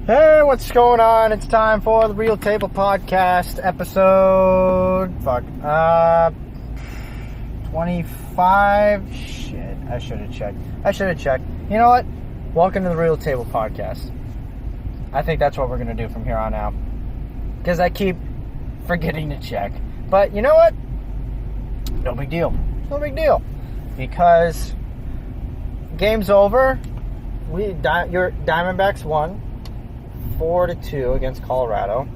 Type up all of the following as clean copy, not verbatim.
Hey, what's going on? It's time for the Real Table Podcast episode 25. Shit, I should have checked. You know what? Welcome to the Real Table Podcast. I think that's what we're going to do from here on out, because I keep forgetting to check. But you know what? No big deal. Because game's over. Your Diamondbacks won 4-2 against Colorado.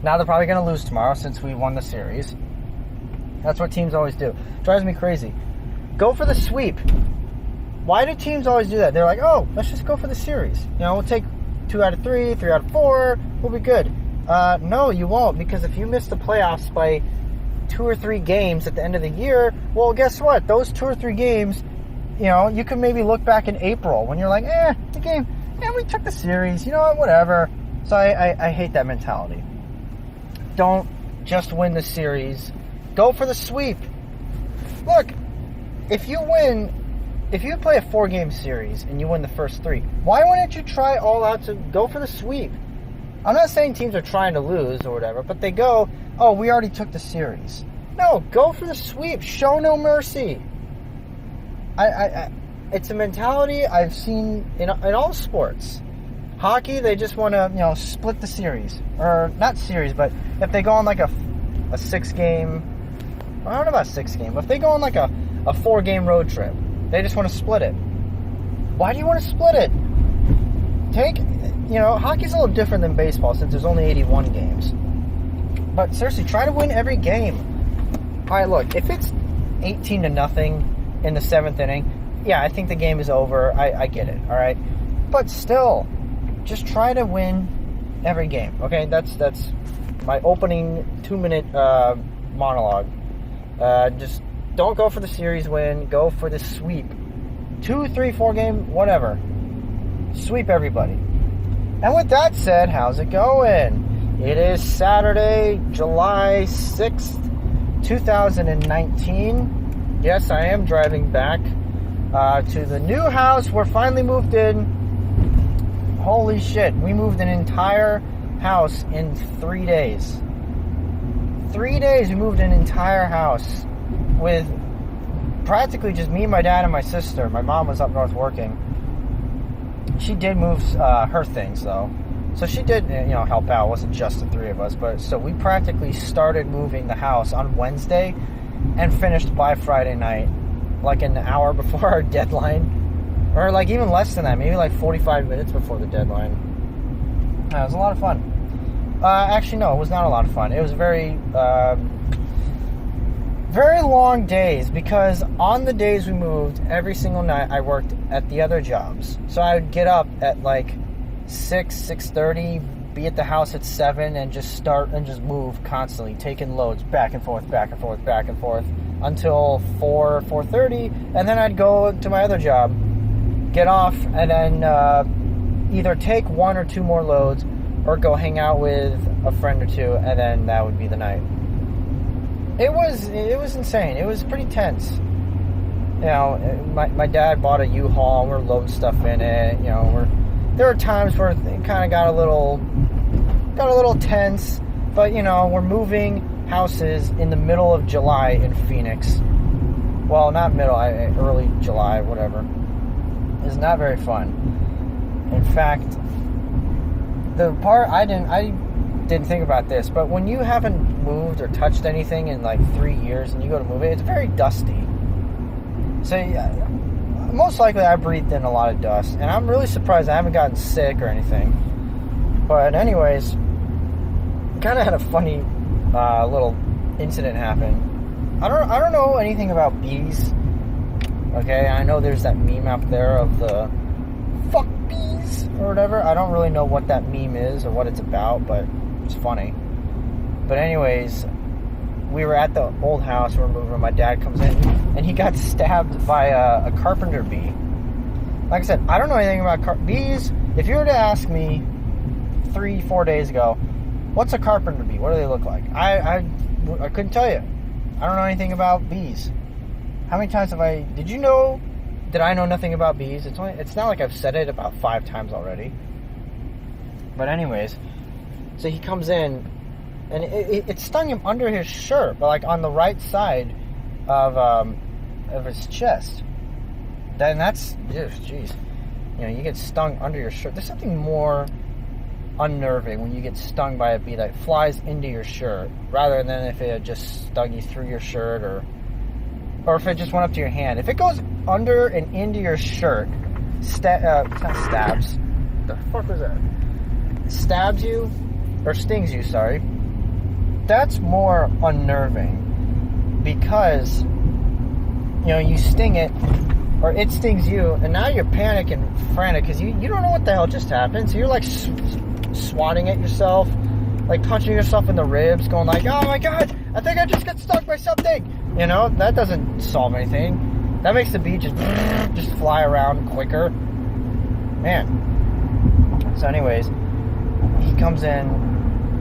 Now they're probably going to lose tomorrow since we won the series. That's what teams always do. Drives me crazy. Go for the sweep. Why do teams always do that? They're like, oh, let's just go for the series. You know, we'll take 2 out of 3, 3 out of 4. We'll be good. No, you won't, because if you miss the playoffs by 2 or 3 games at the end of the year, well, guess what? Those 2 or 3 games, you know, you can maybe look back in April when you're like, the game, we took the series, you know what, whatever. So I hate that mentality. Don't just win the series. Go for the sweep. Look, if you play a 4-game series and you win the first 3, why wouldn't you try all out to go for the sweep? I'm not saying teams are trying to lose or whatever, but they go, oh, we already took the series. No, go for the sweep. Show no mercy. It's a mentality I've seen in all sports. Hockey, they just want to, split the series. Or, not series, but if they go on like a 6-game, I don't know about 6-game, but if they go on like a 4-game road trip, they just want to split it. Why do you want to split it? Hockey's a little different than baseball since there's only 81 games. But seriously, try to win every game. Alright, look, if it's 18-0 in the 7th inning, yeah, I think the game is over. I get it, alright? But still, just try to win every game, okay? That's my opening 2-minute monologue. Just don't go for the series win. Go for the sweep. 2, 3, 4 game, whatever. Sweep everybody. And with that said, how's it going? It is Saturday, July 6th, 2019. Yes, I am driving back to the new house. We're finally moved in. Holy shit, we moved an entire house in 3 days. 3 days we moved an entire house with practically just me, my dad, and my sister. My mom was up north working. She did move her things, though. So she did, help out. It wasn't just the 3 of us. But so we practically started moving the house on Wednesday and finished by Friday night, like an hour before our deadline. Or like even less than that, maybe like 45 minutes before the deadline. It was a lot of fun. Actually, no, it was not a lot of fun. It was very long days, because on the days we moved, every single night I worked at the other jobs. So I would get up at like 6:30, be at the house at 7, and just start and just move constantly, taking loads back and forth until 4:30, and then I'd go to my other job, get off, and then either take 1 or 2 more loads or go hang out with a friend or 2, and then that would be the night. It was insane. It was pretty tense. My dad bought a U-Haul, and we're loading stuff in it. There were times where it kind of got a little tense, but we're moving houses in the middle of July in Phoenix. Well, not middle, early July, whatever. It's not very fun. In fact, the part I didn't think about this, but when you haven't moved or touched anything in like 3 years and you go to move it, it's very dusty. So most likely I breathed in a lot of dust, and I'm really surprised I haven't gotten sick or anything. But anyways, kind of had a funny little incident happen. I don't know anything about bees. Okay, I know there's that meme out there of the fuck bees or whatever. I don't really know what that meme is or what it's about, but it's funny. But anyways, we were at the old house we were moving. My dad comes in, and he got stabbed by a carpenter bee. Like I said, I don't know anything about bees. If you were to ask me 3-4 days ago, what's a carpenter bee? What do they look like? I couldn't tell you. I don't know anything about bees. How many times did you know that I know nothing about bees? It's not like I've said it about 5 times already. But anyways, so he comes in, and it stung him under his shirt, but like on the right side of his chest. Then that's, jeez, you know, you get stung under your shirt. There's something more unnerving when you get stung by a bee that flies into your shirt, rather than if it had just stung you through your shirt, or if it just went up to your hand. If it goes under and into your shirt, it's not stabs. The fuck was that? Stabs you, or stings you, sorry. That's more unnerving, because, you know, you sting it, or it stings you, and now you're panicking, frantic, because you don't know what the hell just happened. So you're like swatting at yourself, like punching yourself in the ribs, going like, oh my god, I think I just got stung by something. You know, that doesn't solve anything. That makes the bee just fly around quicker. Man. So anyways, he comes in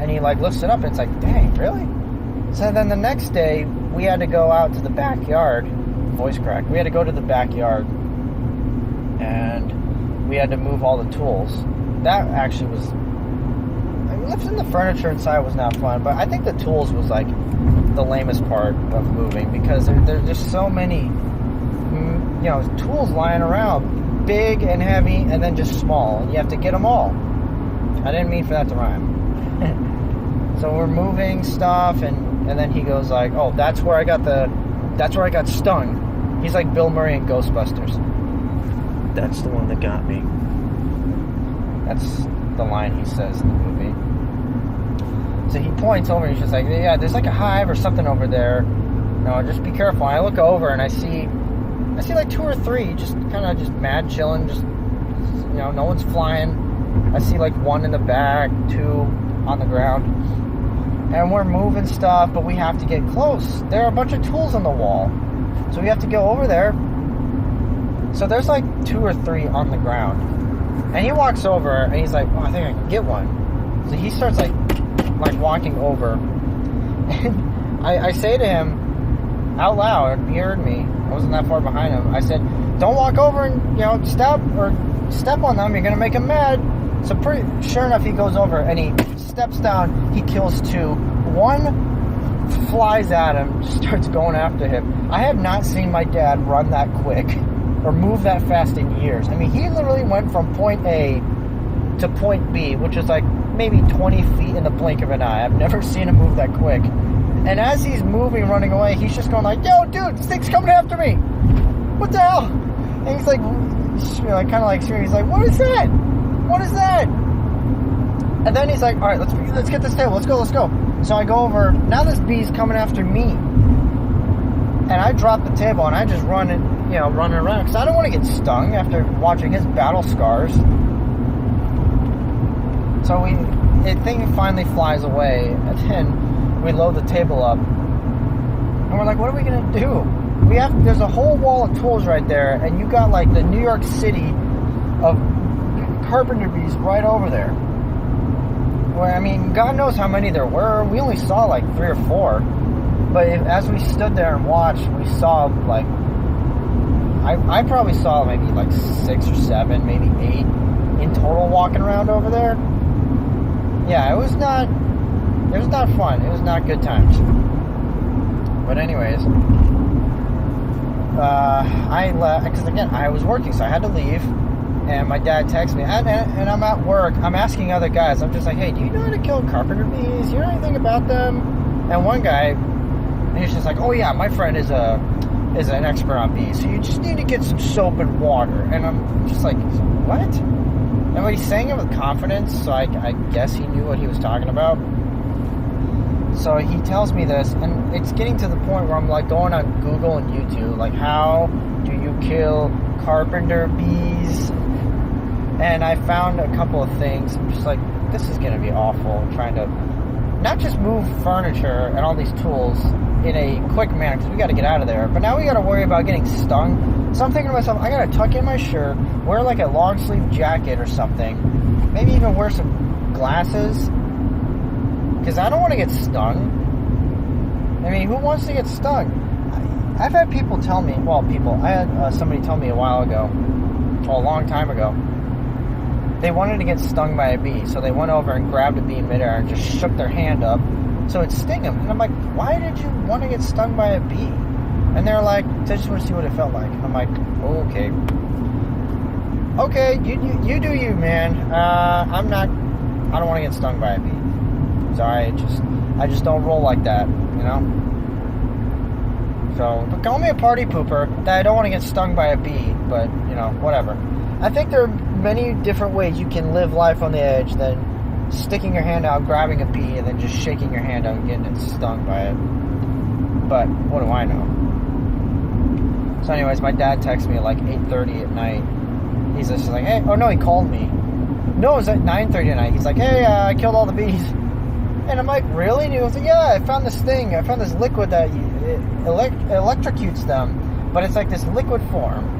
and he like lifts it up, and it's like, dang, really? So then the next day we had to go out to the backyard. Voice crack. We had to go to the backyard, and we had to move all the tools. That actually was, I mean, lifting the furniture inside was not fun, but I think the tools was like the lamest part of moving, because there's just so many, you know, tools lying around, big and heavy, and then just small, and you have to get them all. I didn't mean for that to rhyme. So we're moving stuff, and then he goes like, oh, that's where I got stung. He's like Bill Murray in Ghostbusters. That's the one that got me. That's the line he says in the movie. So he points over, and he's just like, yeah, there's like a hive or something over there. No, just be careful. And I look over, and I see like 2 or 3 just kind of just mad chilling, just, you know, no one's flying. I see like 1 in the back, 2 on the ground. And we're moving stuff, but we have to get close. There are a bunch of tools on the wall, so we have to go over there. So there's like 2 or 3 on the ground. And he walks over, and he's like, oh, I think I can get one. So he starts like walking over. And I say to him out loud, he heard me, I wasn't that far behind him. I said, don't walk over and, you know, step on them, you're going to make them mad. So sure enough, he goes over, and he steps down, he kills 2. 1 flies at him, just starts going after him. I have not seen my dad run that quick or move that fast in years. I mean, he literally went from point A to point B, which is like maybe 20 feet in the blink of an eye. I've never seen him move that quick. And as he's moving, running away, he's just going like, yo, dude, this thing's coming after me. What the hell? And he's like, kind of like screaming. He's like, what is that? What is that? And then he's like, all right, let's get this table. Let's go. So I go over. Now this bee's coming after me. And I drop the table, and I just running around, because I don't want to get stung after watching his battle scars. So the thing finally flies away, and then we load the table up. And we're like, what are we going to do? There's a whole wall of tools right there, and you got like the New York City of carpenter bees right over there. Where, I mean, God knows how many there were. We only saw like 3 or 4. But as we stood there and watched, we saw like, I probably saw maybe like 6 or 7, maybe 8 in total walking around over there. Yeah, it was not fun. It was not good times. But anyways, I left, because again, I was working, so I had to leave. And my dad texted me, and I'm at work. I'm asking other guys. I'm just like, hey, do you know how to kill carpenter bees? Do you know anything about them? And one guy, he's just like, oh yeah, my friend is an expert on bees. So you just need to get some soap and water. And I'm just like, what? And he's saying it with confidence, so I guess he knew what he was talking about. So he tells me this, and it's getting to the point where I'm like going on Google and YouTube, like, how do you kill carpenter bees? And I found a couple of things. I'm just like, this is going to be awful, trying to not just move furniture and all these tools in a quick manner, because we got to get out of there, but now we got to worry about getting stung. So I'm thinking to myself, I got to tuck in my shirt, wear like a long sleeve jacket or something, maybe even wear some glasses, because I don't want to get stung. I mean, who wants to get stung? I've had people tell me, I had somebody tell me a while ago, a long time ago, they wanted to get stung by a bee, so they went over and grabbed a bee in midair and just shook their hand up so it'd sting them. And I'm like, why did you want to get stung by a bee? And they're like, I just want to see what it felt like. And I'm like, okay, you do you, man. I don't want to get stung by a bee. Sorry, I just don't roll like that, you know? So, but call me a party pooper that I don't want to get stung by a bee, but, you know, whatever. I think there are many different ways you can live life on the edge than sticking your hand out, grabbing a bee, and then just shaking your hand out and getting it stung by it. But what do I know? So anyways, my dad texted me at like 8:30 at night. He's just like, hey, oh no, he called me. No, it was at 9:30 at night. He's like, hey, I killed all the bees. And I'm like, really? And he was like, yeah, I found this thing. I found this liquid that electrocutes them, but it's like this liquid form.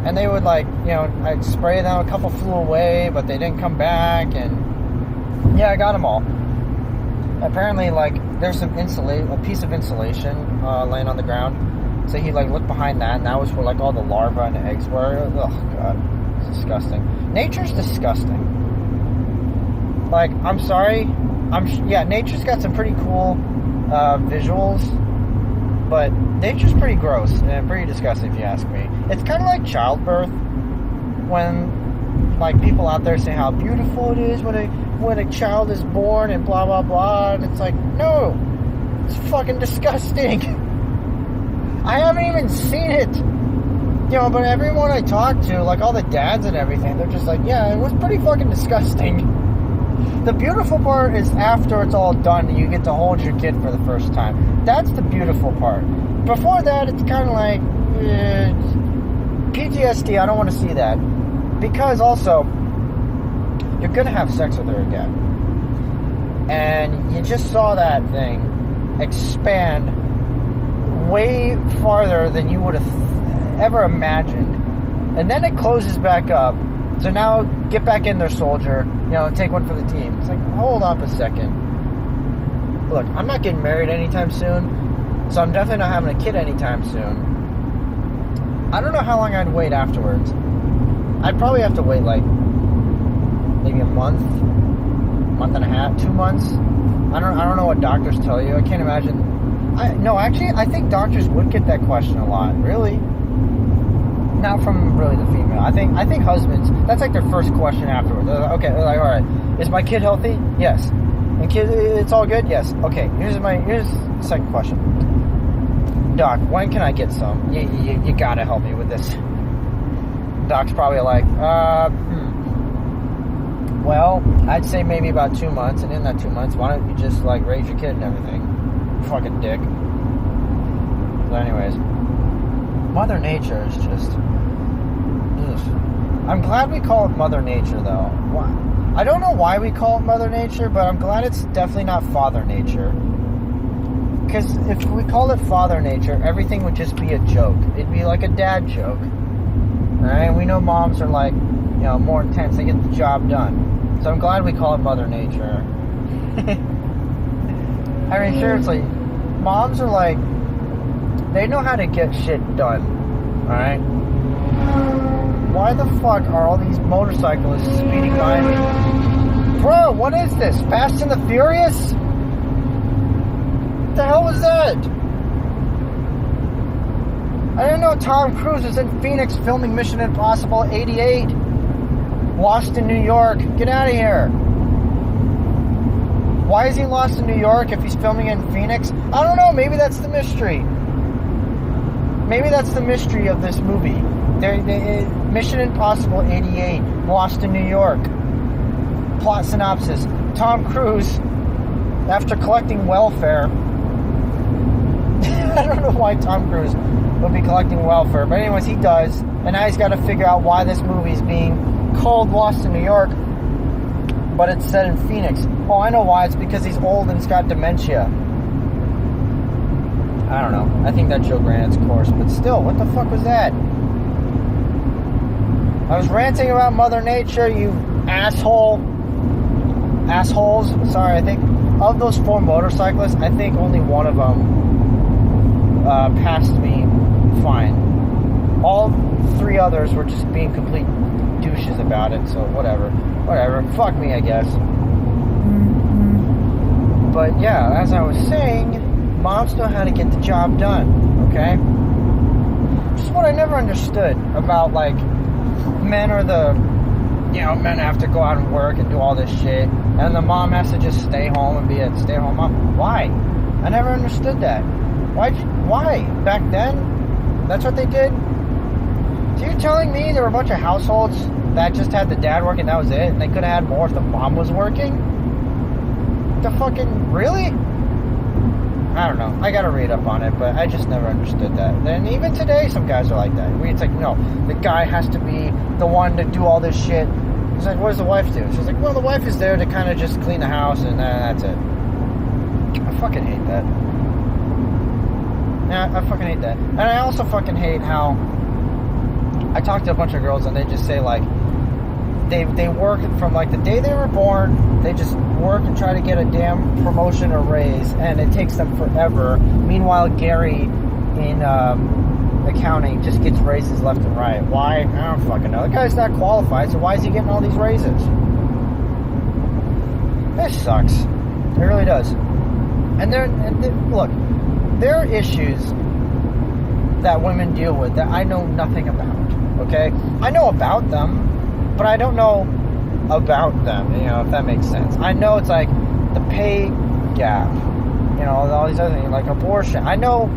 And they would like, you know, I'd spray them, a couple flew away, but they didn't come back, and yeah, I got them all. Apparently, like, there's some a piece of insulation laying on the ground, so he like looked behind that, and that was where like all the larvae and the eggs were. Oh god, it's disgusting. Nature's disgusting. Like, I'm sorry, yeah, nature's got some pretty cool visuals, but nature's pretty gross and pretty disgusting if you ask me. It's kind of like childbirth, when like people out there say how beautiful it is when a child is born and blah blah blah, and it's like, no, it's fucking disgusting. I haven't even seen it, you know, but everyone I talk to, like all the dads and everything, they're just like, yeah, it was pretty fucking disgusting. The beautiful part is after it's all done and you get to hold your kid for the first time. That's the beautiful part. Before that, it's kind of like PTSD. I don't want to see that, because also you're gonna have sex with her again, and you just saw that thing expand way farther than you would have ever imagined, and then it closes back up. So now get back in there, soldier. You know, take one for the team. It's like, hold up a second. Look, I'm not getting married anytime soon, so I'm definitely not having a kid anytime soon. I don't know how long I'd wait afterwards. I'd probably have to wait like maybe a month and a half, 2 months. I don't know what doctors tell you. I can't imagine. I think doctors would get that question a lot. Really, not from really the female. I think husbands, that's like their first question afterwards. They're like, okay, they're like, all right, is my kid healthy? Yes. And kid, it's all good? Yes. Okay. Here's the second question. Doc, when can I get some? You gotta help me with this. Doc's probably like, well, I'd say maybe about 2 months, and in that 2 months, why don't you just like raise your kid and everything? Fucking dick. So anyways, Mother Nature is just, I'm glad we call it Mother Nature though. Why? I don't know why we call it Mother Nature, but I'm glad it's definitely not Father Nature. Because if we called it Father Nature, everything would just be a joke. It'd be like a dad joke. Alright? We know moms are like, you know, more intense. They get the job done. So I'm glad we call it Mother Nature. I mean, seriously, moms are like, they know how to get shit done. Alright? Why the fuck are all these motorcyclists speeding by me? Bro, what is this? Fast and the Furious? What the hell was that? I didn't know Tom Cruise was in Phoenix filming Mission Impossible 88. Lost in New York. Get out of here. Why is he lost in New York if he's filming in Phoenix? I don't know. Maybe that's the mystery. Maybe that's the mystery of this movie. Mission Impossible 88. Lost in New York. Plot synopsis. Tom Cruise, after collecting welfare... I don't know why Tom Cruise would be collecting welfare, but anyways, he does, and now he's got to figure out why this movie is being called Lost in New York, but it's set in Phoenix. Oh, I know why. It's because he's old and he's got dementia. I don't know. I think that joke ran its course, but still, what the fuck was that? I was ranting about Mother Nature, you assholes. Sorry, I think of those 4 motorcyclists, I think only one of them passed me fine. All 3 others were just being complete douches about it, so whatever. Fuck me, I guess. But yeah, as I was saying, moms know how to get the job done, okay? Which is what I never understood about, like, men are the, men have to go out and work and do all this shit, and the mom has to just stay home and be a stay-at-home mom. Why? I never understood that. Why? Back then? That's what they did? So you're telling me there were a bunch of households that just had the dad working, that was it, and they could have had more if the mom was working? The fucking... Really? I don't know. I gotta read up on it, but I just never understood that. And even today, some guys are like that. It's like, no, the guy has to be the one to do all this shit. It's like, what does the wife do? She's like, well, the wife is there to kind of just clean the house, and that's it. I fucking hate that. Yeah, I fucking hate that. And I also fucking hate how I talk to a bunch of girls and they just say, like, they work from, like, the day they were born, they just work and try to get a damn promotion or raise, and it takes them forever. Meanwhile, Gary in accounting just gets raises left and right. Why? I don't fucking know. The guy's not qualified, so why is he getting all these raises? This sucks. It really does. And look, there are issues that women deal with that I know nothing about, okay? I know about them, but I don't know about them, if that makes sense. I know it's like the pay gap, all these other things, like abortion. I know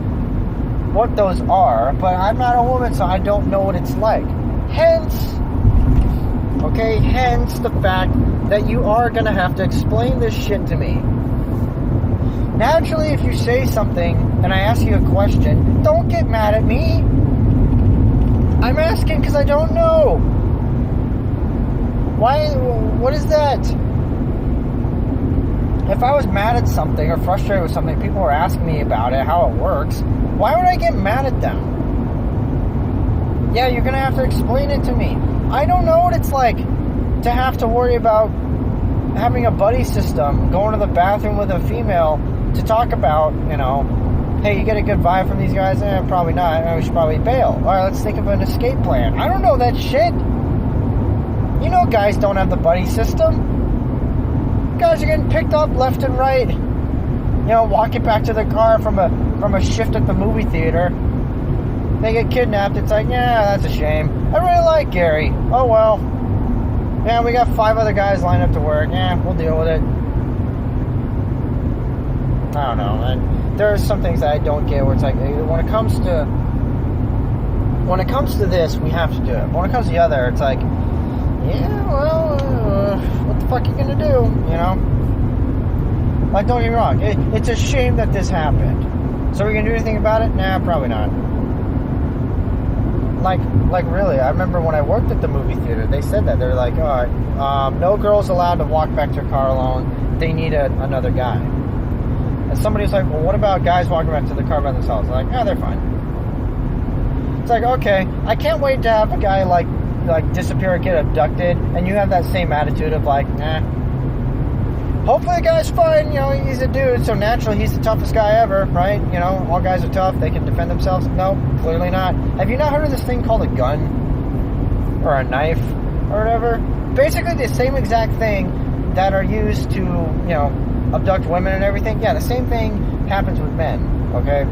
what those are, but I'm not a woman, so I don't know what it's like. Hence the fact that you are going to have to explain this shit to me. Naturally, if you say something and I ask you a question, don't get mad at me. I'm asking because I don't know. Why? What is that? If I was mad at something or frustrated with something, people were asking me about it, how it works, why would I get mad at them? Yeah, you're going to have to explain it to me. I don't know what it's like to have to worry about having a buddy system, going to the bathroom with a female to talk about, hey, you get a good vibe from these guys? Probably not. We should probably bail. All right, let's think of an escape plan. I don't know that shit. Guys don't have the buddy system. Guys are getting picked up left and right. Walking back to the car from a shift at the movie theater. They get kidnapped. It's like, yeah, that's a shame. I really like Gary. Oh, well. Yeah, we got 5 other guys lined up to work. Yeah, we'll deal with it. I don't know. And there are some things that I don't get where it's like, when it comes to this, we have to do it. But when it comes to the other, it's like, yeah, well, what the fuck are you gonna do? Like, don't get me wrong. It's a shame that this happened. So are we gonna do anything about it? Nah, probably not. Like really, I remember when I worked at the movie theater, they said that. They're like, all right, no girls allowed to walk back to their car alone. They need another guy. And somebody was like, well, what about guys walking back to the car by themselves? I'm like, they're fine. It's like, okay, I can't wait to have a guy like disappear or get abducted, and you have that same attitude of like, hopefully the guy's fine, he's a dude, so naturally he's the toughest guy ever, right? All guys are tough, they can defend themselves. No, clearly not. Have you not heard of this thing called a gun? Or a knife? Or whatever? Basically the same exact thing that are used to, abduct women and everything. Yeah, the same thing happens with men, okay?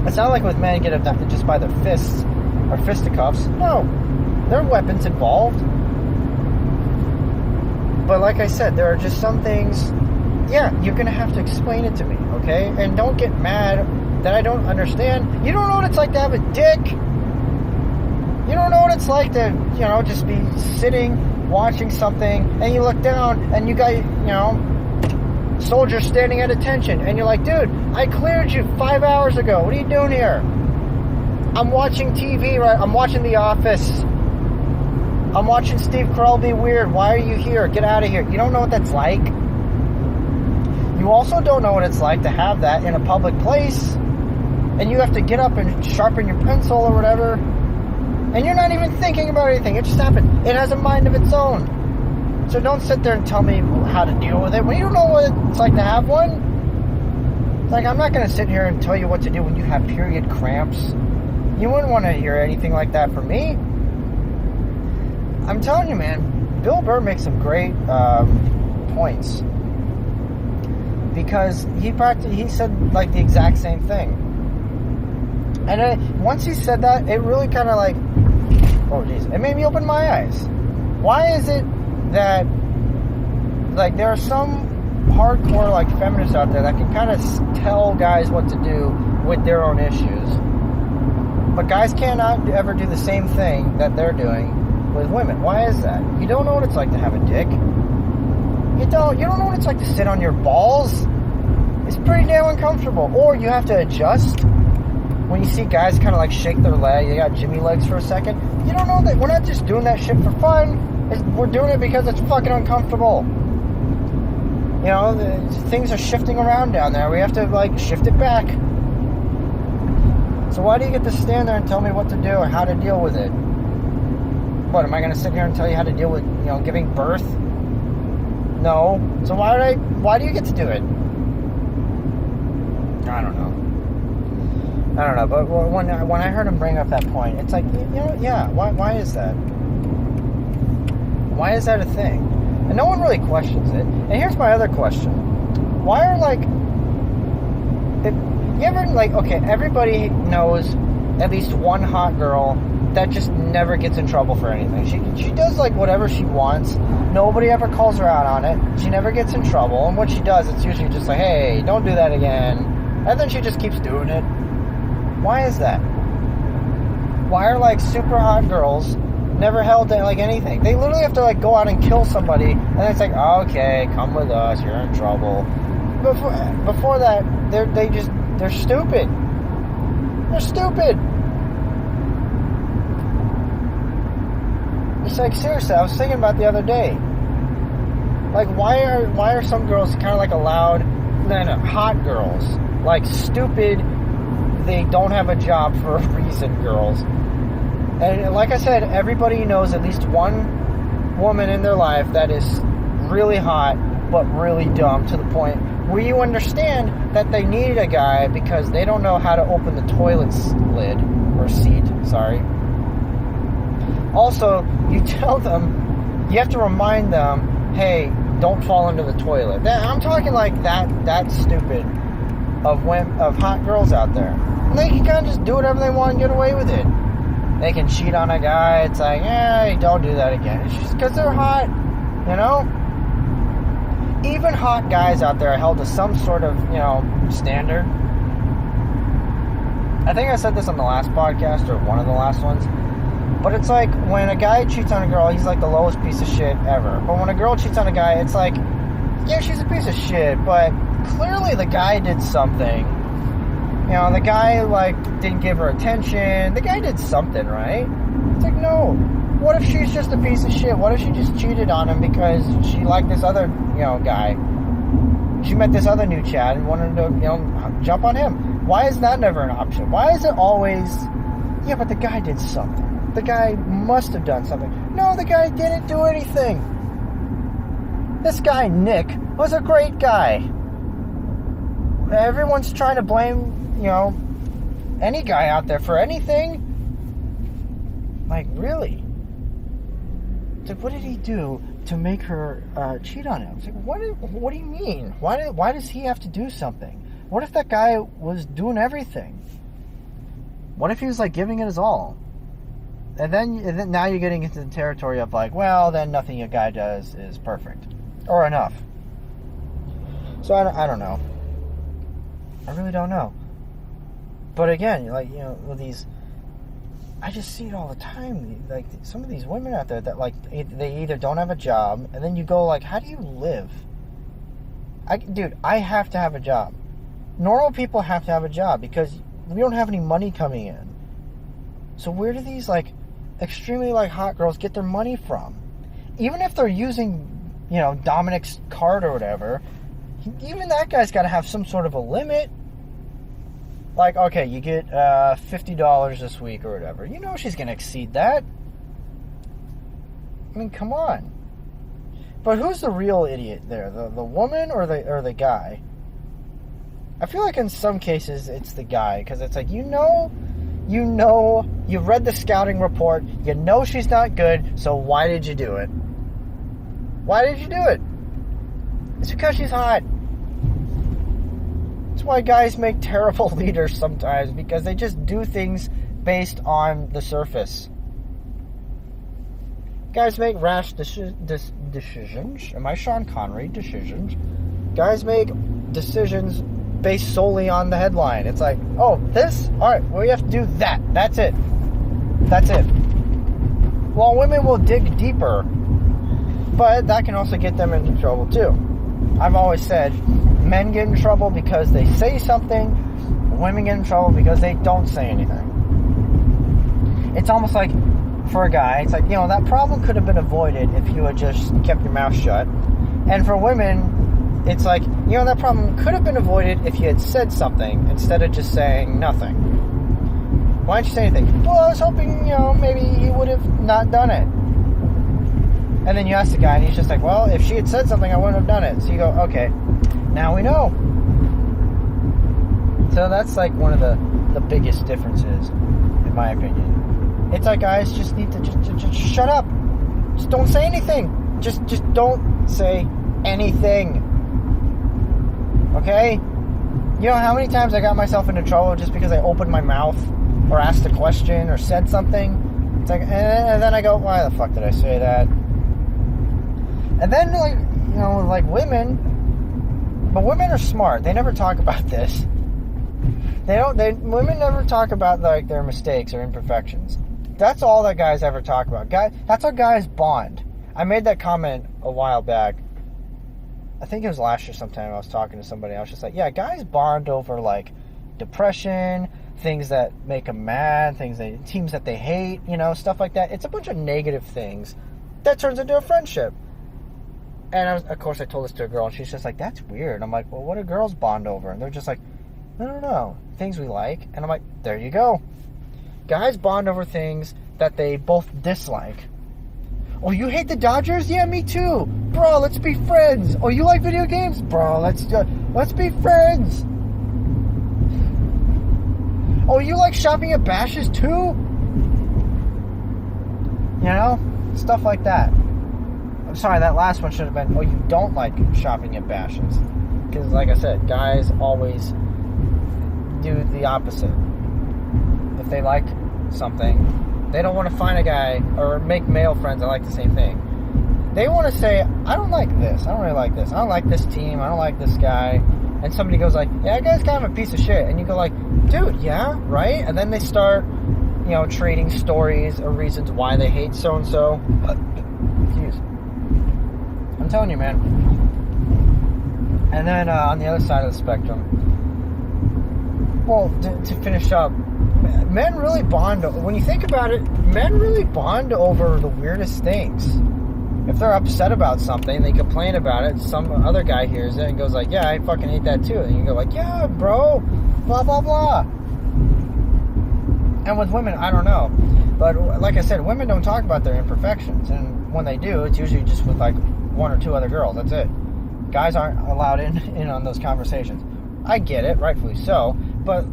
It's not like with men get abducted just by their fists or fisticuffs. No. There are weapons involved. But like I said, there are just some things, yeah, you're going to have to explain it to me, okay? And don't get mad that I don't understand. You don't know what it's like to have a dick. You don't know what it's like to, just be sitting, watching something, and you look down, and you got, soldiers standing at attention, and you're like, dude, I cleared you 5 hours ago. What are you doing here? I'm watching TV, right? I'm watching The Office. I'm watching Steve Carell be weird. Why are you here? Get out of here. You don't know what that's like. You also don't know what it's like to have that in a public place. And you have to get up and sharpen your pencil or whatever. And you're not even thinking about anything. It just happened. It has a mind of its own. So don't sit there and tell me how to deal with it when you don't know what it's like to have one. Like, I'm not going to sit here and tell you what to do when you have period cramps. You wouldn't want to hear anything like that from me. I'm telling you, man, Bill Burr makes some great points. Because he said, like, the exact same thing. And once he said that, it really kind of, like, oh, jeez, it made me open my eyes. Why is it that, like, there are some hardcore, like, feminists out there that can kind of tell guys what to do with their own issues, but guys cannot ever do the same thing that they're doing with women? Why is that? You don't know what it's like to have a dick. You don't know what it's like to sit on your balls. It's pretty damn uncomfortable. Or you have to adjust. When you see guys kind of like shake their leg, they got Jimmy legs for a second. You don't know that we're not just doing that shit for fun. We're doing it because it's fucking uncomfortable. You know, things are shifting around down there. We have to, like, shift it back. So why do you get to stand there and tell me what to do or how to deal with it? What, am I going to sit here and tell you how to deal with, you know, giving birth? No. So why do you get to do it? I don't know. But when I heard him bring up that point, it's like, you know, yeah, why is that? Why is that a thing? And no one really questions it. And here's my other question. Why are, like, you ever, like, okay, everybody knows at least one hot girl that just never gets in trouble for anything. She does, like, whatever she wants. Nobody ever calls her out on it. She never gets in trouble. And what she does, it's usually just like, hey, don't do that again. And then she just keeps doing it. Why is that? Why are, like, super hot girls never held to, like, anything? They literally have to, like, go out and kill somebody, and it's like, okay, come with us, you're in trouble. Before that, they're stupid. They're stupid. It's like, seriously, I was thinking about the other day. Like, why are some girls kind of, like, allowed, hot girls, like, stupid, they don't have a job for a reason girls. And like I said, everybody knows at least one woman in their life that is really hot but really dumb, to the point where you understand that they need a guy because they don't know how to open the toilet lid or seat, sorry. Also, you tell them, you have to remind them, hey, don't fall into the toilet. I'm talking like that stupid of hot girls out there. And they can kind of just do whatever they want and get away with it. They can cheat on a guy. It's like, don't do that again. It's just because they're hot, you know? Even hot guys out there are held to some sort of, you know, standard. I think I said this on the last podcast, or one of the last ones. But it's like, when a guy cheats on a girl, he's like the lowest piece of shit ever. But when a girl cheats on a guy, it's like, yeah, she's a piece of shit, but clearly the guy did something. You know, the guy, like, didn't give her attention. The guy did something, right? It's like, no. What if she's just a piece of shit? What if she just cheated on him because she liked this other, you know, guy? She met this other new Chad and wanted to, you know, jump on him. Why is that never an option? Why is it always, yeah, but the guy did something. The guy must have done something. No, the guy didn't do anything. This guy, Nick, was a great guy. Everyone's trying to blame, you know, any guy out there for anything. Like, really? It's like, what did he do to make her cheat on him? It's like, what do you mean? Why does he have to do something? What if that guy was doing everything? What if he was, like, giving it his all? And then now you're getting into the territory of, like, well, then nothing a guy does is perfect or enough. So I don't know. I really don't know. But again, like, you know, with these, I just see it all the time. Like, some of these women out there that, like, they either don't have a job, and then you go, like, how do you live? Dude, I have to have a job. Normal people have to have a job because we don't have any money coming in. So where do these, like, extremely, like, hot girls get their money from? Even if they're using, you know, Dominic's card or whatever, even that guy's got to have some sort of a limit. Like, okay, you get $50 this week or whatever. You know she's going to exceed that. I mean, come on. But who's the real idiot there? The woman or the guy? I feel like in some cases it's the guy, because it's like, you know You know, you've read the scouting report. You know she's not good, so why did you do it? Why did you do it? It's because she's hot. That's why guys make terrible leaders sometimes, because they just do things based on the surface. Guys make rash decisions. Am I Sean Connery? Decisions. Guys make decisions based solely on the headline. It's like, oh, this? Alright, well, you have to do that. That's it. That's it. Well, women will dig deeper, but that can also get them into trouble too. I've always said, men get in trouble because they say something, women get in trouble because they don't say anything. It's almost like, for a guy, it's like, you know, that problem could have been avoided if you had just kept your mouth shut. And for women, it's like, you know, that problem could have been avoided if you had said something instead of just saying nothing. Why didn't you say anything? Well, I was hoping, you know, maybe he would have not done it. And then you ask the guy, and he's just like, well, if she had said something, I wouldn't have done it. So you go, okay, now we know. So that's like one of the biggest differences, in my opinion. It's like guys just need to just shut up. Just don't say anything. Just don't say anything. Okay? You know how many times I got myself into trouble just because I opened my mouth or asked a question or said something? It's like, and then I go, why the fuck did I say that? And then, like, you know, like women, but women are smart. They never talk about this. Women never talk about, like, their mistakes or imperfections. That's all that guys ever talk about. That's how guys bond. I made that comment a while back. I think it was last year sometime. I was talking to somebody. I was just like, yeah, guys bond over, like, depression, things that make them mad, teams that they hate, you know, stuff like that. It's a bunch of negative things that turns into a friendship. And of course I told this to a girl, and she's just like, that's weird. I'm like, well, what do girls bond over? And they're just like, I don't know, things we like. And I'm like, there you go. Guys bond over things that they both dislike. Oh, you hate the Dodgers? Yeah, me too. Bro, let's be friends. Oh, you like video games? Bro, let's be friends. Oh, you like shopping at Bash's too? You know? Stuff like that. I'm sorry, that last one should have been, oh, you don't like shopping at Bash's. Because, like I said, guys always do the opposite. If they like something, they don't want to find a guy or make male friends that like the same thing. They want to say, I don't like this. I don't really like this. I don't like this team. I don't like this guy. And somebody goes like, yeah, that guy's kind of a piece of shit. And you go like, dude, yeah, right? And then they start, you know, trading stories or reasons why they hate so-and-so. Jeez. I'm telling you, man. And then on the other side of the spectrum, well, to finish up, men really bond, when you think about it, men really bond over the weirdest things. If they're upset about something, they complain about it, some other guy hears it and goes like, yeah, I fucking hate that too. And you go like, yeah, bro, blah, blah, blah. And with women, I don't know. But like I said, women don't talk about their imperfections. And when they do, it's usually just with like one or two other girls. That's it. Guys aren't allowed in on those conversations. I get it, rightfully so. But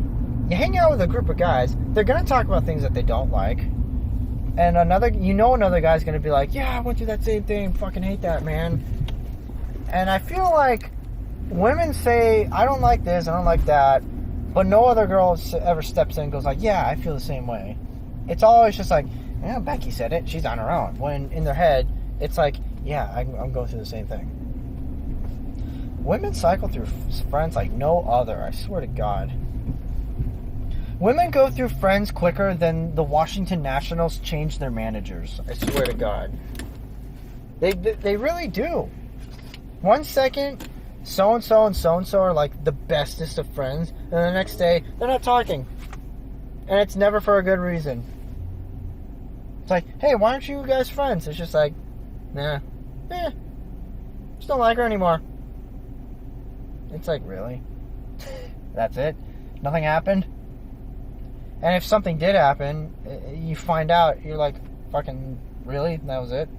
you hang out with a group of guys, they're going to talk about things that they don't like. And another guy's going to be like, yeah, I went through that same thing. Fucking hate that, man. And I feel like women say, I don't like this, I don't like that. But no other girl ever steps in and goes like, yeah, I feel the same way. It's always just like, yeah, Becky said it. She's on her own. When in their head, it's like, yeah, I'm going through the same thing. Women cycle through friends like no other. I swear to God. Women go through friends quicker than the Washington Nationals change their managers. I swear to God. They really do. 1 second, so-and-so and so-and-so are like the bestest of friends. And the next day, they're not talking. And it's never for a good reason. It's like, hey, why aren't you guys friends? It's just like, nah. Just don't like her anymore. It's like, really? That's it? Nothing happened? And if something did happen, you find out, you're like, fucking, really? That was it?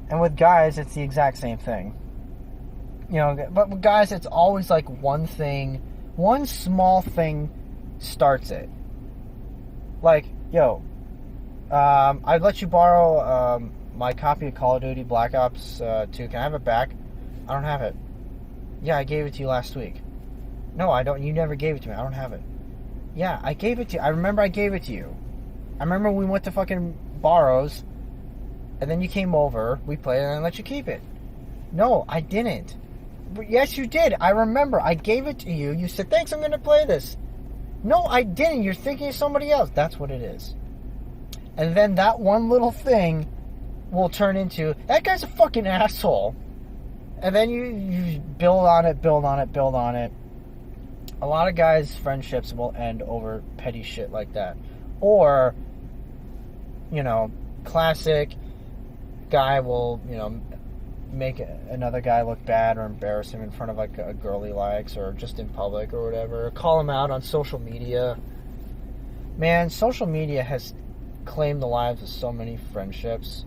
And with guys, it's the exact same thing. You know, but with guys, it's always like one thing, one small thing starts it. Like, yo, I'd let you borrow my copy of Call of Duty Black Ops 2. Can I have it back? I don't have it. Yeah, I gave it to you last week. No, I don't. You never gave it to me. I don't have it. Yeah, I gave it to you. I remember I gave it to you. I remember we went to fucking Barrows, and then you came over, we played, and I let you keep it. No, I didn't. But yes, you did. I remember. I gave it to you. You said, thanks, I'm going to play this. No, I didn't. You're thinking of somebody else. That's what it is. And then that one little thing will turn into, that guy's a fucking asshole. And then you build on it, build on it, build on it. A lot of guys' friendships will end over petty shit like that. Or, you know, classic guy will, you know, make another guy look bad or embarrass him in front of like a girl he likes or just in public or whatever. Call him out on social media. Man, social media has claimed the lives of so many friendships.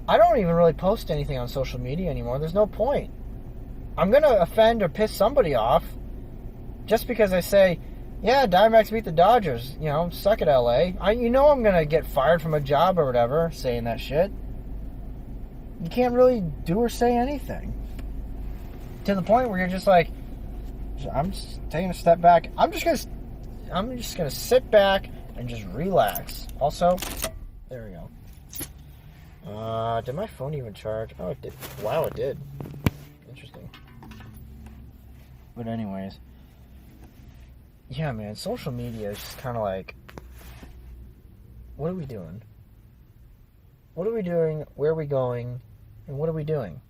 I don't even really post anything on social media anymore. There's no point. I'm going to offend or piss somebody off just because I say, yeah, Diamondbacks beat the Dodgers. You know, suck it, LA. You know I'm going to get fired from a job or whatever saying that shit. You can't really do or say anything. To the point where you're just like, I'm just taking a step back. I'm just gonna sit back and just relax. Also, there we go. Did my phone even charge? Oh, it did. Wow, it did. Interesting. But anyways, yeah, man, social media is just kind of like, what are we doing? What are we doing? Where are we going? And what are we doing?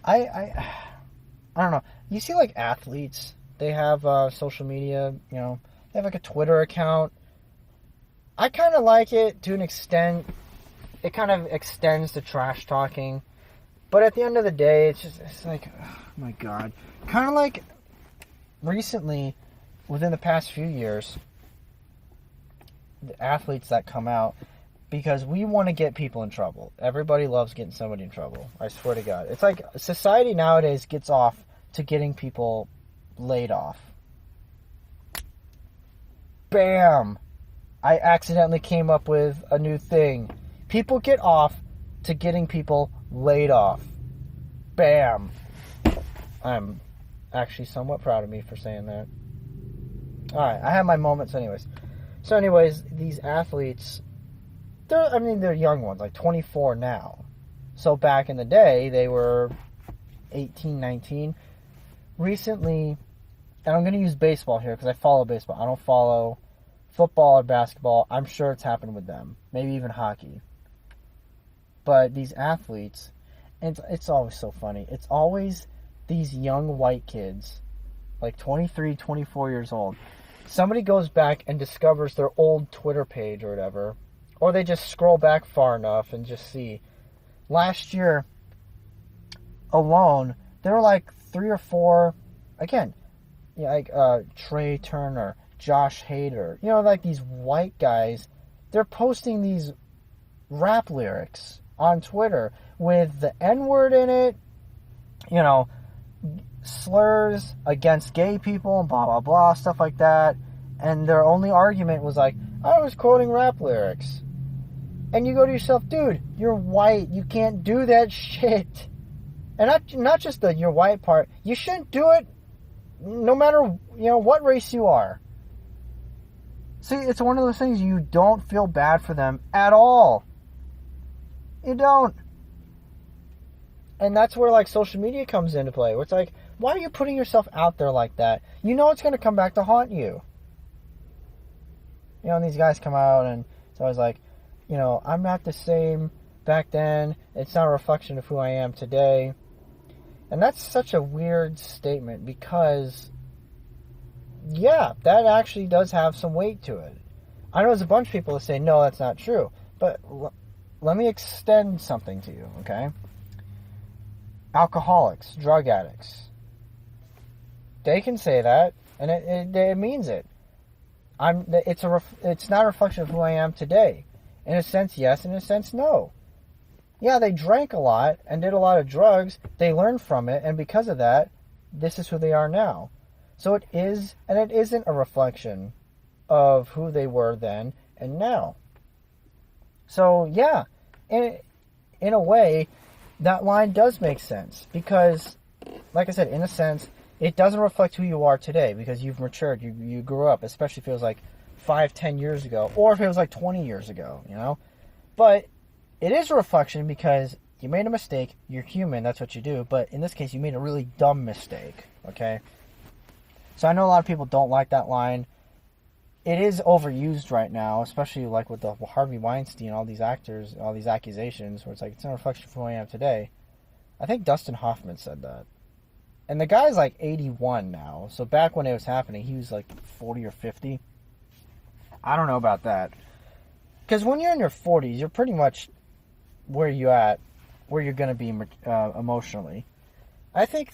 I don't know. You see, like, athletes, they have social media, you know, they have like a Twitter account. I kind of like it to an extent. It kind of extends the trash talking. But at the end of the day, it's like, oh my God. Kind of like recently, within the past few years, the athletes that come out, because we want to get people in trouble. Everybody loves getting somebody in trouble. I swear to God. It's like society nowadays gets off to getting people laid off. Bam! I accidentally came up with a new thing. People get off to getting people laid off. Bam! I'm actually somewhat proud of me for saying that. Alright, I have my moments anyways. So anyways, these athletes, they're young ones, like 24 now. So back in the day, they were 18, 19. Recently, and I'm going to use baseball here because I follow baseball. I don't follow football or basketball. I'm sure it's happened with them. Maybe even hockey. But these athletes, and it's always so funny. It's always these young white kids, like 23, 24 years old. Somebody goes back and discovers their old Twitter page or whatever. Or they just scroll back far enough and just see. Last year alone, there were like 3 or 4, again, you know, like Trey Turner, Josh Hader, you know, like these white guys, they're posting these rap lyrics on Twitter with the N-word in it, you know, slurs against gay people and blah, blah, blah, stuff like that. And their only argument was like, I was quoting rap lyrics. And you go to yourself, dude, you're white. You can't do that shit. And not just the you're white part. You shouldn't do it no matter, you know, what race you are. See, it's one of those things you don't feel bad for them at all. You don't. And that's where, like, social media comes into play. Where it's like, why are you putting yourself out there like that? You know it's going to come back to haunt you. You know, and these guys come out and it's always like, you know, I'm not the same back then. It's not a reflection of who I am today. And that's such a weird statement because, yeah, that actually does have some weight to it. I know there's a bunch of people that say, no, that's not true. But let me extend something to you, okay? Alcoholics, drug addicts. They can say that, and it means it. It's not a reflection of who I am today. In a sense, yes. In a sense, no. Yeah, they drank a lot and did a lot of drugs. They learned from it, and because of that, this is who they are now. So it is, and it isn't a reflection of who they were then and now. So yeah, in a way, that line does make sense because, like I said, in a sense, it doesn't reflect who you are today because you've matured, you grew up, especially if it was like 5-10 years ago, or if it was like 20 years ago, you know? But it is a reflection because you made a mistake, you're human, that's what you do, but in this case, you made a really dumb mistake, okay? So I know a lot of people don't like that line. It is overused right now, especially like with the Harvey Weinstein, all these actors, all these accusations, where it's like, it's not a reflection of who I am today. I think Dustin Hoffman said that. And the guy's like 81 now, so back when it was happening, he was like 40 or 50. I don't know about that. Because when you're in your 40s, you're pretty much where you're going to be emotionally. I think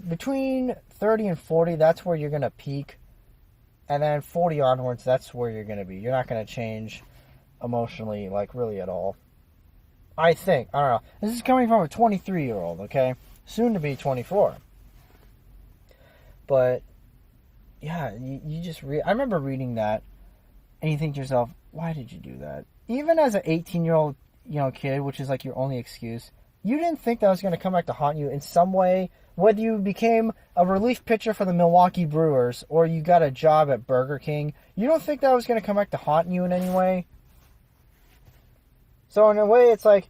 between 30 and 40, that's where you're going to peak. And then 40 onwards, that's where you're going to be. You're not going to change emotionally, like, really at all. I think. I don't know. This is coming from a 23-year-old, okay? Soon to be 24. But, yeah, you just I remember reading that, and you think to yourself, why did you do that? Even as an 18-year-old, kid, which is, like, your only excuse, you didn't think that was going to come back to haunt you in some way, whether you became a relief pitcher for the Milwaukee Brewers or you got a job at Burger King. You don't think that was going to come back to haunt you in any way? So in a way, it's like,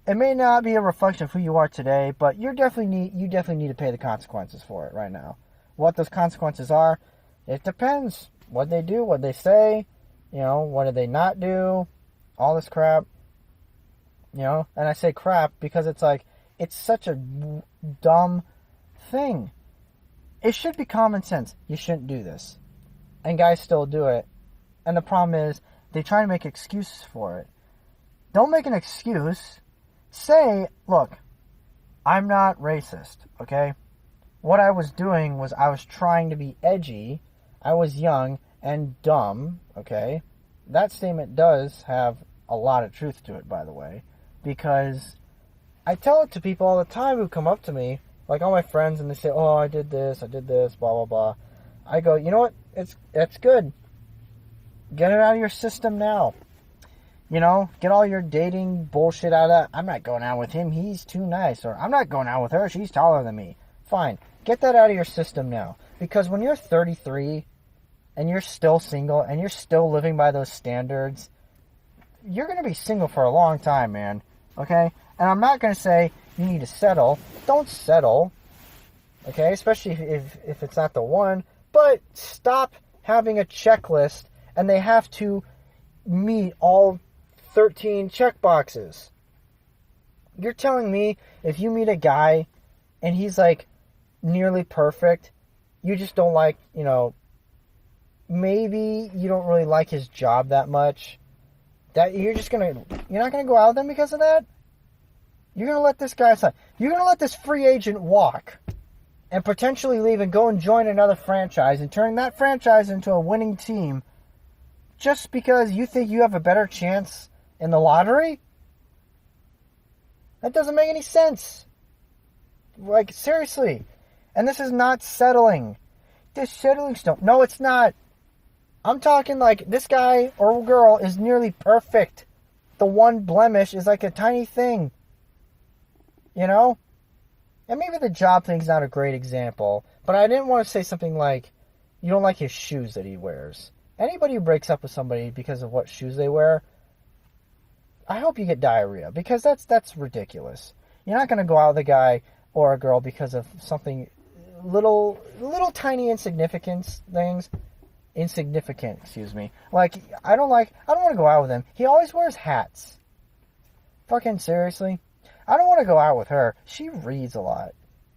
it may not be a reflection of who you are today, but you definitely need to pay the consequences for it right now. What those consequences are, it depends. What they do, what they say, what did they not do, all this crap. And I say crap because it's like, it's such a dumb thing. It should be common sense. You shouldn't do this. And guys still do it. And the problem is, they try to make excuses for it. Don't make an excuse. Say, look, I'm not racist, okay? What I was doing was I was trying to be edgy. I was young and dumb, okay? That statement does have a lot of truth to it, by the way, because I tell it to people all the time who come up to me, like all my friends, and they say, oh, I did this, blah, blah, blah. I go, you know what? It's good. Get it out of your system now. Get all your dating bullshit out of that. I'm not going out with him, he's too nice. Or I'm not going out with her, she's taller than me. Fine. Get that out of your system now. Because when you're 33 and you're still single and you're still living by those standards, you're going to be single for a long time, man. Okay? And I'm not going to say you need to settle. Don't settle. Okay? Especially if it's not the one. But stop having a checklist and they have to meet all 13 check boxes. You're telling me if you meet a guy and he's like nearly perfect, you just don't like, maybe you don't really like his job that much, that you're not gonna go out with him because of that? You're gonna let this guy aside. You're gonna let this free agent walk and potentially leave and go and join another franchise and turn that franchise into a winning team just because you think you have a better chance in the lottery? That doesn't make any sense. Like, seriously. And this is not settling. This settling stuff. No, it's not. I'm talking like this guy or girl is nearly perfect. The one blemish is like a tiny thing. And maybe the job thing's not a great example, but I didn't want to say something like, you don't like his shoes that he wears. Anybody who breaks up with somebody because of what shoes they wear, I hope you get diarrhea, because that's ridiculous. You're not going to go out with a guy or a girl because of something little tiny insignificant, excuse me. Like, I don't want to go out with him. He always wears hats. Fucking seriously? I don't want to go out with her. She reads a lot.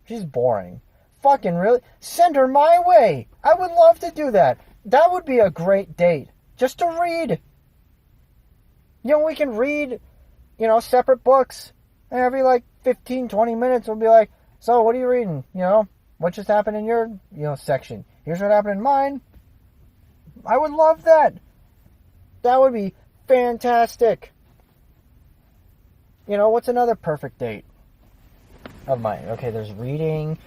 She's boring. Fucking really? Send her my way. I would love to do that. That would be a great date. Just to read. We can read, separate books. And every 15, 20 minutes we'll be like, so what are you reading? What just happened in your, section? Here's what happened in mine. I would love that. That would be fantastic. What's another perfect date? of mine. Okay, there's reading,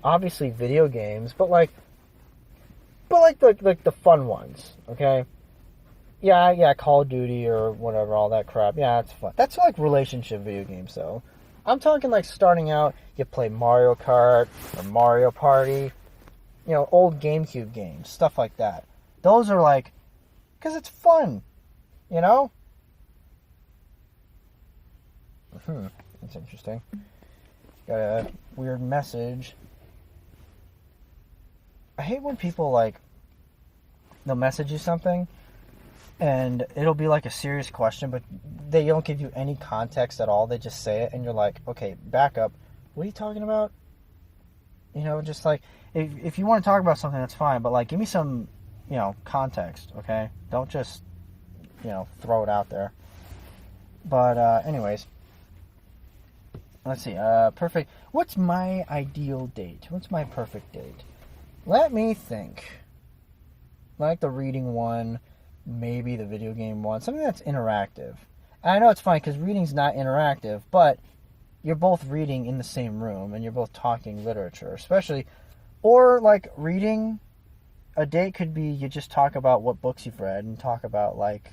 obviously video games, but the fun ones. Okay, yeah, Call of Duty or whatever, all that crap. Yeah, it's fun. That's like relationship video games, though. I'm talking like starting out, you play Mario Kart or Mario Party, old GameCube games, stuff like that. Those are like, because it's fun, That's interesting. Got a weird message. I hate when people, they'll message you something, and it'll be like a serious question, but they don't give you any context at all. They just say it, and you're like, okay, back up. What are you talking about? Just like, if you want to talk about something, that's fine, but give me some, context, okay? Don't just, throw it out there. But, anyways, let's see, perfect. What's my ideal date? What's my perfect date? Let me think. Like the reading one, maybe the video game one, something that's interactive. And I know it's funny because reading's not interactive, but you're both reading in the same room and you're both talking literature, especially, or reading, a date could be you just talk about what books you've read and talk about like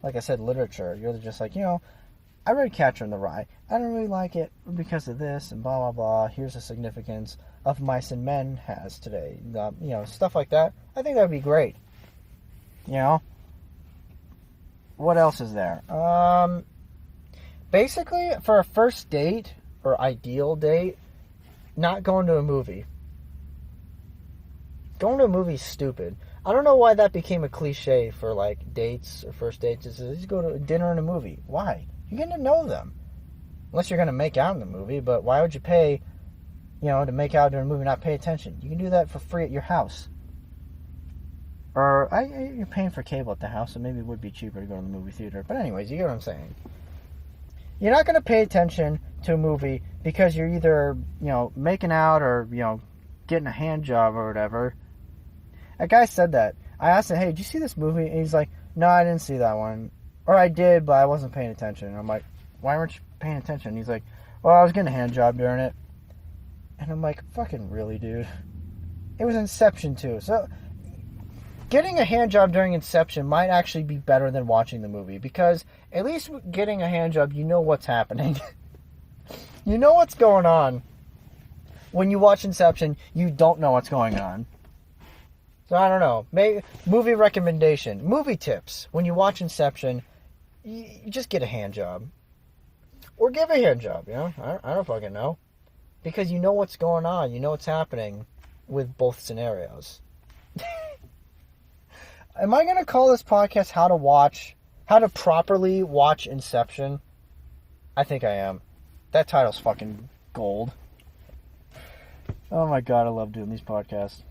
I said, literature. You're just like, I read Catcher in the Rye. I don't really like it because of this and blah, blah, blah. Here's the significance of Mice and Men has today. Stuff like that. I think that would be great. What else is there? Basically, for a first date or ideal date, not going to a movie. Going to a movie is stupid. I don't know why that became a cliche for dates or first dates. It's just go to dinner and a movie. Why? You're getting to know them. Unless you're going to make out in the movie, but why would you pay, to make out during a movie and not pay attention? You can do that for free at your house. Or you're paying for cable at the house, so maybe it would be cheaper to go to the movie theater. But anyways, you get what I'm saying. You're not going to pay attention to a movie because you're either, making out or, getting a hand job or whatever. A guy said that. I asked him, hey, did you see this movie? And he's like, no, I didn't see that one. Or I did, but I wasn't paying attention. And I'm like, why weren't you paying attention? And he's like, well, I was getting a hand job during it. And I'm like, fucking really, dude? It was Inception, too. So, getting a hand job during Inception might actually be better than watching the movie. Because at least getting a hand job, you know what's happening. You know what's going on. When you watch Inception, you don't know what's going on. So, I don't know. Movie recommendation. Movie tips. When you watch Inception, you just get a hand job. Or give a hand job, I don't fucking know. Because you know what's going on. You know what's happening with both scenarios. Am I going to call this podcast How to Properly Watch Inception? I think I am. That title's fucking gold. Oh my god, I love doing these podcasts.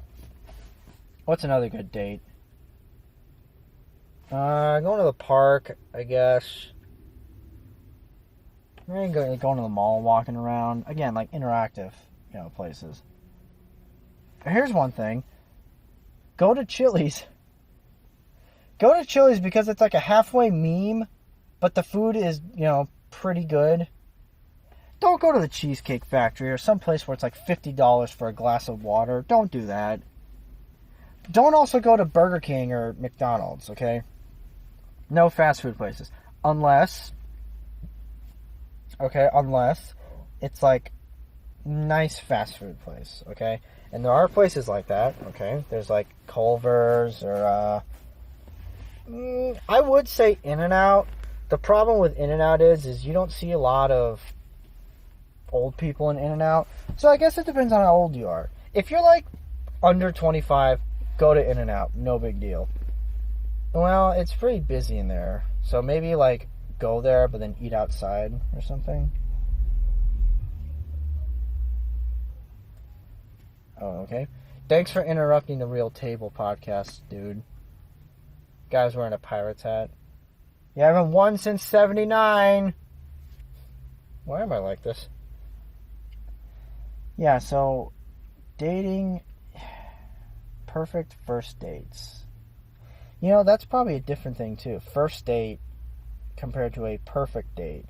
What's another good date? Going to the park, I guess. Maybe going to the mall, walking around. Again, interactive, places. Here's one thing. Go to Chili's. Go to Chili's because it's like a halfway meme, but the food is, pretty good. Don't go to the Cheesecake Factory or some place where it's $50 for a glass of water. Don't do that. Don't also go to Burger King or McDonald's, okay? No fast food places. Unless it's nice fast food place, okay? And there are places like that, okay? There's Culver's or, I would say In-N-Out. The problem with In-N-Out is you don't see a lot of old people in In-N-Out. So I guess it depends on how old you are. If you're under 25, go to In-N-Out. No big deal. Well, it's pretty busy in there. So maybe go there but then eat outside or something. Oh, okay. Thanks for interrupting the Real Table podcast, dude. Guy's wearing a Pirates hat. You haven't won since 79. Why am I like this? Yeah, so dating, perfect first dates. That's probably a different thing too. First date compared to a perfect date.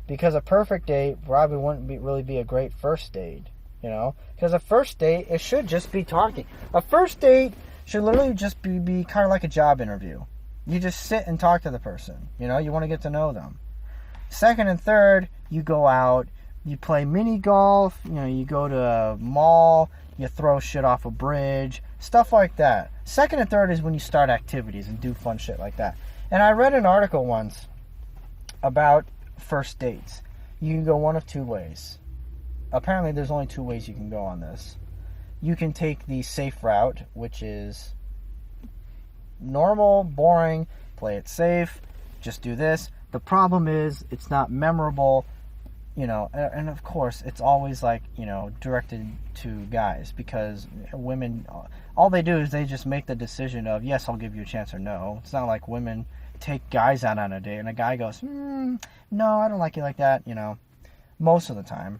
Because a perfect date probably wouldn't really be a great first date, Because a first date, it should just be talking. A first date should literally just be kind of like a job interview. You just sit and talk to the person, You want to get to know them. Second and third, you go out, you play mini golf, you go to a mall, you throw shit off a bridge, stuff like that. Second and third is when you start activities and do fun shit like that. And I read an article once about first dates. You can go one of two ways. Apparently there's only two ways you can go on this. You can take the safe route, which is normal, boring, play it safe, just do this. The problem is it's not memorable, and of course it's always directed to guys, because women, all they do is they just make the decision of, yes, I'll give you a chance, or no. It's not like women take guys out on a date and a guy goes, no, I don't like you like that, most of the time.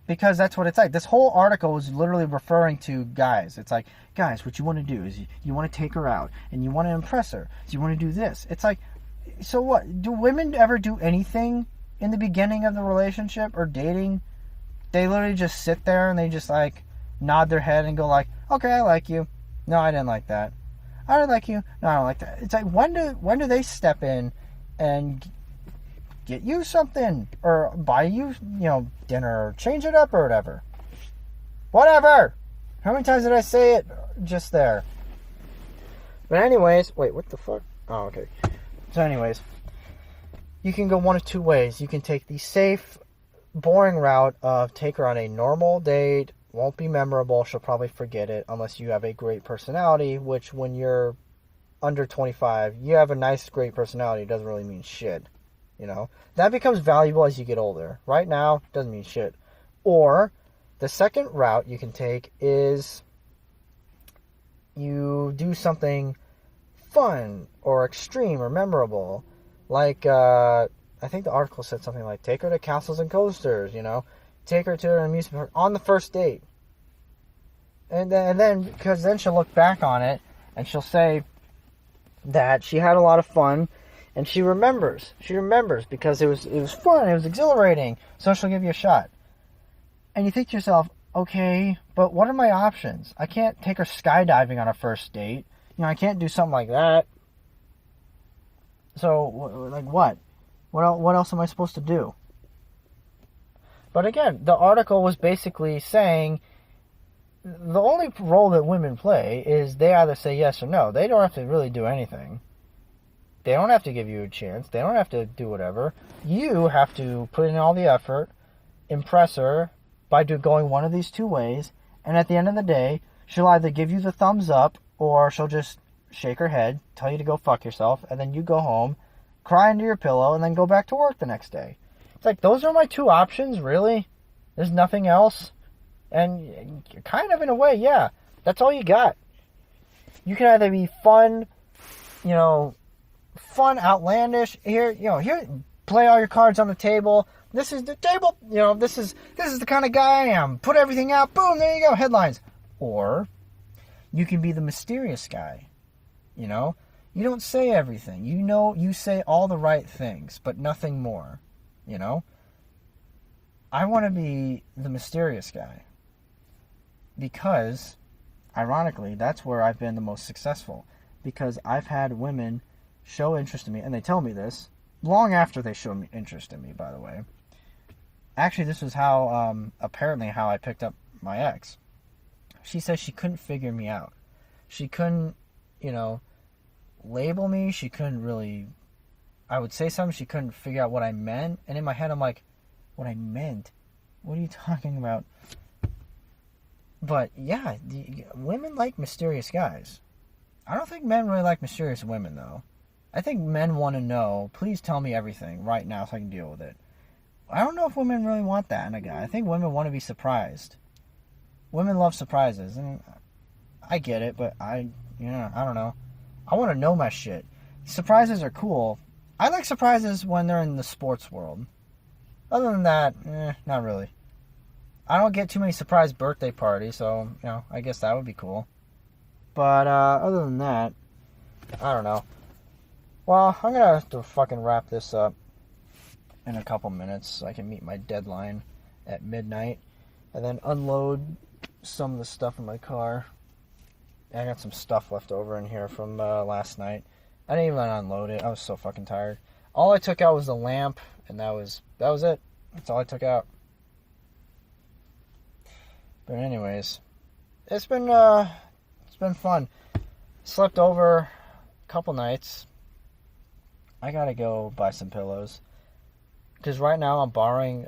Because that's what it's like. This whole article was literally referring to guys. It's like, guys, what you want to do is you want to take her out and you want to impress her. So you want to do this. It's like, so what? Do women ever do anything in the beginning of the relationship or dating? They literally just sit there and they just nod their head and go okay, I like you. No, I didn't like that. I didn't like you. No, I don't like that. It's like, when do they step in and get you something or buy you, dinner or change it up or whatever? Whatever. How many times did I say it just there? But anyways, wait, what the fuck? Oh, okay. So anyways, you can go one of two ways. You can take the safe, boring route of take her on a normal date, won't be memorable, she'll probably forget it unless you have a great personality, which when you're under 25, you have a nice, great personality, it doesn't really mean shit. That becomes valuable as you get older. Right now, it doesn't mean shit. Or the second route you can take is you do something fun or extreme or memorable. I think the article said something like, take her to castles and coasters, take her to an amusement park on the first date. And then, because then she'll look back on it and she'll say that she had a lot of fun. And she remembers. Because it was fun. It was exhilarating. So she'll give you a shot. And you think to yourself, okay, but what are my options? I can't take her skydiving on a first date. I can't do something like that. So, what? What else am I supposed to do? But again, the article was basically saying the only role that women play is they either say yes or no. They don't have to really do anything. They don't have to give you a chance. They don't have to do whatever. You have to put in all the effort, impress her by going one of these two ways, and at the end of the day, she'll either give you the thumbs up or she'll just shake her head, tell you to go fuck yourself, and then you go home, cry into your pillow, and then go back to work the next day. It's like, those are my two options, really? There's nothing else? And kind of in a way, yeah, that's all you got. You can either be fun, outlandish, here, play all your cards on the table. This is the table, this is the kind of guy I am. Put everything out, boom, there you go, headlines. Or you can be the mysterious guy. You don't say everything. You say all the right things, but nothing more. I want to be the mysterious guy. Because, ironically, that's where I've been the most successful. Because I've had women show interest in me, and they tell me this long after they showed me interest in me, by the way. Actually, this was apparently how I picked up my ex. She said she couldn't figure me out. She couldn't, label me. She couldn't really, I would say something, she couldn't figure out what I meant. And in my head, I'm like, what I meant? What are you talking about? But yeah, women like mysterious guys. I don't think men really like mysterious women, though. I think men want to know, please tell me everything right now so I can deal with it. I don't know if women really want that in a guy. I think women want to be surprised. Women love surprises, and I get it, but I don't know. I want to know my shit. Surprises are cool. I like surprises when they're in the sports world. Other than that, not really. I don't get too many surprise birthday parties, so, I guess that would be cool. But, other than that, I don't know. Well, I'm gonna have to fucking wrap this up. in a couple minutes so I can meet my deadline at midnight and then unload some of the stuff in my car. I got some stuff left over in here from last night. I didn't even unload it. I was so fucking tired. All I took out was the lamp, and that was it. That's all I took out. But anyways, it's been fun. Slept over a couple nights. I gotta go buy some pillows, because right now I'm borrowing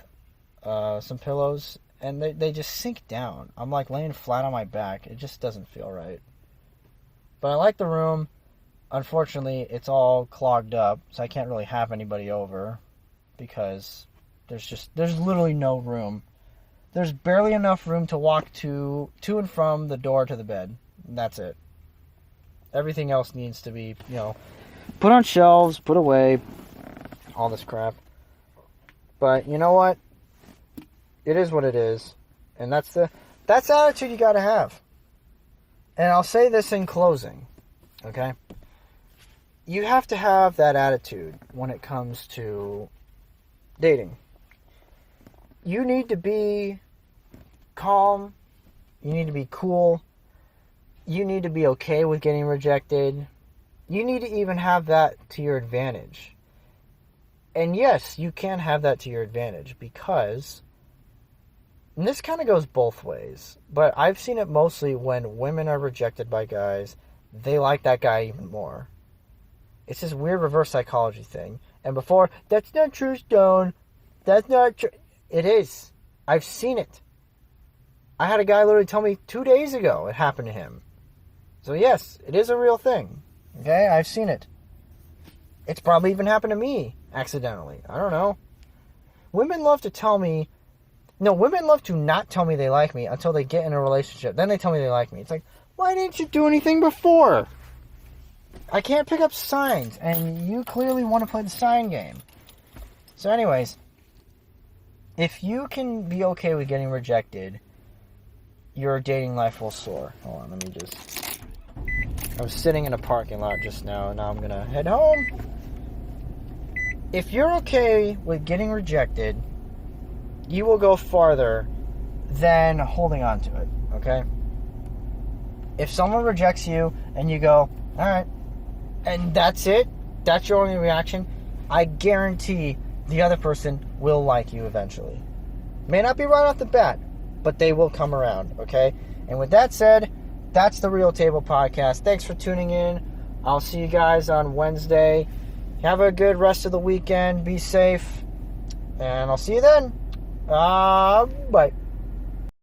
some pillows, and they just sink down. I'm like laying flat on my back. It just doesn't feel right. But I like the room. Unfortunately, it's all clogged up, so I can't really have anybody over because there's literally no room. There's barely enough room to walk to and from the door to the bed. And that's it. Everything else needs to be, put on shelves, put away, all this crap. But you know what? It is what it is. And that's the attitude you gotta have. And I'll say this in closing, okay? You have to have that attitude when it comes to dating. You need to be calm. You need to be cool. You need to be okay with getting rejected. You need to even have that to your advantage. And yes, you can have that to your advantage because, and this kind of goes both ways, but I've seen it mostly when women are rejected by guys, they like that guy even more. It's this weird reverse psychology thing. And before, that's not true, Stone. That's not true. It is. I've seen it. I had a guy literally tell me 2 days ago it happened to him. So yes, it is a real thing. Okay, I've seen it. It's probably even happened to me accidentally. I don't know. Women love to not tell me they like me until they get in a relationship. Then they tell me they like me. It's like, why didn't you do anything before? I can't pick up signs, and you clearly want to play the sign game. So anyways, if you can be okay with getting rejected, your dating life will soar. Hold on, I was sitting in a parking lot just now, and now I'm going to head home. If you're okay with getting rejected, you will go farther than holding on to it, okay? If someone rejects you and you go, all right, and that's it, that's your only reaction, I guarantee the other person will like you eventually. May not be right off the bat, but they will come around, okay? And with that said, that's the Real Table Podcast. Thanks for tuning in. I'll see you guys on Wednesday. Have a good rest of the weekend. Be safe. And I'll see you then. Bye.